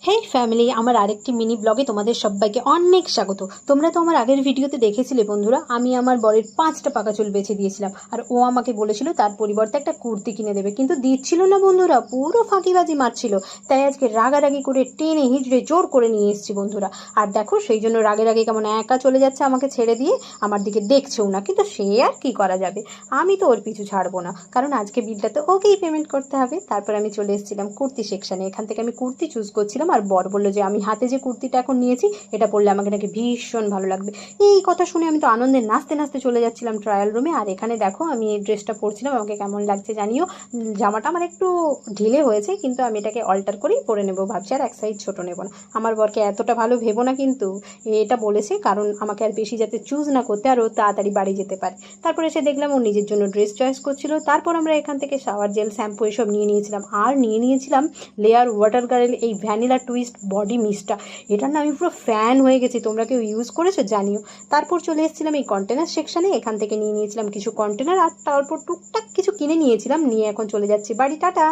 হেই family, আমার আরেকটি mini ব্লগে তোমাদের সবাইকে অনেক স্বাগত। তোমরা তো আমার আগের ভিডিওতে দেখেছিলে বন্ধুরা, আমি আমার বরের 5টা পাকা চুল বেছে দিয়েছিলাম, আর ও আমাকে বলেছিল তার পরিবর্তে একটা কুর্তি কিনে দেবে, কিন্তু দিচ্ছিল না বন্ধুরা, পুরো ফাঁকিবাজি মারছিল। তাই আজকে রাগারাগি করে টেনে হিঁচড়ে জোর করে নিয়ে এসেছি বন্ধুরা। আর দেখো, সেই জন্য রাগে রাগে কেমন একা চলে যাচ্ছে আমাকে ছেড়ে দিয়ে, আমার দিকে দেখছেও না। কিন্তু সে আর কি করা যাবে, আমি তো ওর পিছু ছাড়বো না, কারণ আজকে বিলটা তো ওকেই পেমেন্ট করতে হবে। তারপর আমি চলে এসেছিলাম কুর্তি সেকশানে, এখান থেকে আমি কুর্তি চুজ করছিলাম। আর বর বললো যে আমি হাতে যে কুর্তিটা এখন নিয়েছি এটা পরলে আমাকে নাকি ভীষণ ভালো লাগবে। এই কথা শুনে আমি তো আনন্দে নাচতে নাচতে চলে যাচ্ছিলাম ট্রায়াল রুমে। আর এখানে দেখো, আমি এই ড্রেসটা পরছিলাম, আমাকে কেমন লাগছে জানিও। জামাটা আমার একটু ঢিলে হয়েছে, কিন্তু আমি এটাকে অল্টার করেই পরে নেবো ভাবছি, আর এক সাইজ ছোটো নেবো না। আমার বরকে এতটা ভালো ভেবো না, কিন্তু এটা বলেছে কারণ আমাকে আর বেশি যাতে চুজ না করতে, আর ও তাড়াতাড়ি বাড়ি যেতে পারে। তারপরে এসে দেখলাম ও নিজের জন্য ড্রেস চয়েস করছিল। তারপর আমরা এখান থেকে শাওয়ার জেল, শ্যাম্পু এসব নিয়ে নিয়েছিলাম, আর নিয়ে নিয়েছিলাম লেয়ার ওয়াটার গার্ল এই ভ্যানিলা টুইস্ট বডি মিস্টটা। এটার না আমি পুরো ফ্যান হয়ে গেছি, তোমরা কেউ ইউজ করেছো জানিও। তারপর চলে এসেছিলাম এই কন্টেনার সেকশানে, এখান থেকে নিয়ে নিয়েছিলাম কিছু কন্টেনার, আর তারপর টুকটাক কিছু কিনে নিয়েছিলাম, নিয়ে এখন চলে যাচ্ছি বাড়ি। টাটা।